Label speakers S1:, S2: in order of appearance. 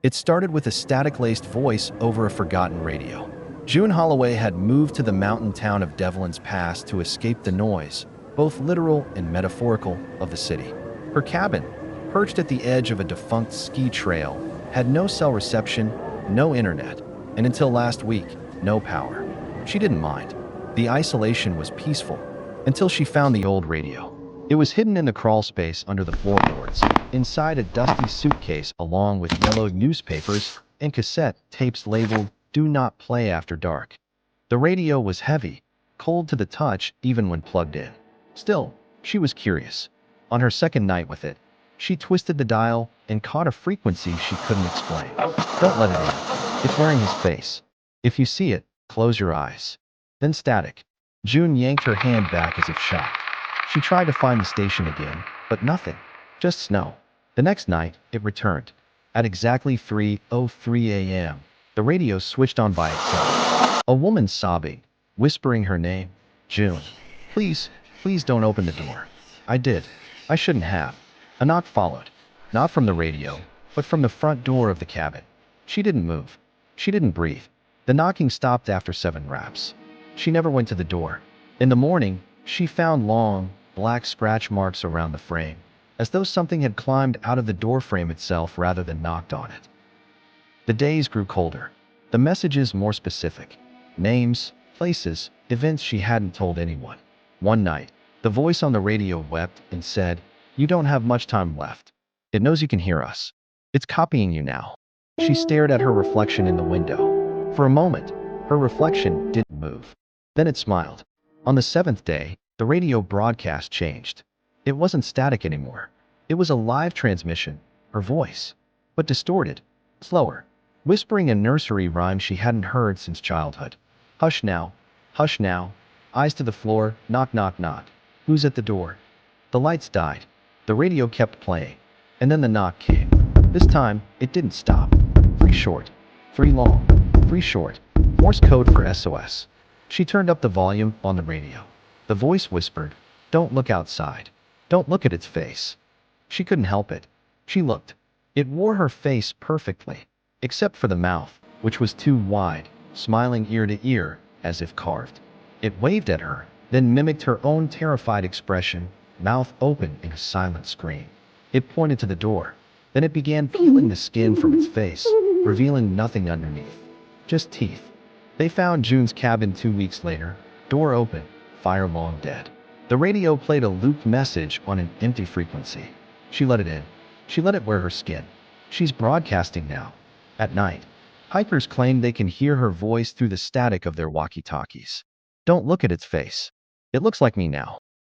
S1: It started with a static-laced voice over a forgotten radio. June Holloway had moved to the mountain town of Devlin's Pass to escape the noise, both literal and metaphorical, of the city. Her cabin, perched at the edge of a defunct ski trail, had no cell reception, no internet, and until last week, no power. She didn't mind. The isolation was peaceful, until she found the old radio. It was hidden in the crawl space under the floorboards, inside a dusty suitcase along with yellowed newspapers and cassette tapes labeled "Do Not Play After Dark." The radio was heavy, cold to the touch even when plugged in. Still, she was curious. On her second night with it, she twisted the dial and caught a frequency she couldn't explain. Don't let it in. It's wearing his face. If you see it, close your eyes. Then static. June yanked her hand back as if shocked. She tried to find the station again, but nothing. Just snow. The next night, it returned. At exactly 3:03 a.m., the radio switched on by itself. A woman sobbing, whispering her name. June. Please, please don't open the door. I did. I shouldn't have. A knock followed. Not from the radio, but from the front door of the cabin. She didn't move. She didn't breathe. The knocking stopped after 7 raps. She never went to the door. In the morning, she found long, black scratch marks around the frame, as though something had climbed out of the doorframe itself rather than knocked on it. The days grew colder. The messages more specific. Names, places, events she hadn't told anyone. One night, the voice on the radio wept and said, "You don't have much time left. It knows you can hear us. It's copying you now." She stared at her reflection in the window. For a moment, her reflection didn't move. Then it smiled. On the 7th day, the radio broadcast changed. It wasn't static anymore. It was a live transmission, her voice, but distorted, slower, whispering a nursery rhyme she hadn't heard since childhood. Hush now, eyes to the floor, knock knock knock. Who's at the door? The lights died. The radio kept playing, and then the knock came. This time, it didn't stop. 3 short, 3 long, 3 short. Morse code for SOS. She turned up the volume on the radio. The voice whispered, "Don't look outside. Don't look at its face." She couldn't help it. She looked. It wore her face perfectly, except for the mouth, which was too wide, smiling ear to ear, as if carved. It waved at her, then mimicked her own terrified expression, mouth open in a silent scream. It pointed to the door. Then it began peeling the skin from its face, revealing nothing underneath. Just teeth. They found June's cabin 2 weeks later, door open, fire long dead. The radio played a looped message on an empty frequency. She let it in. She let it wear her skin. She's broadcasting now. At night, hikers claim they can hear her voice through the static of their walkie-talkies. Don't look at its face. It looks like me now.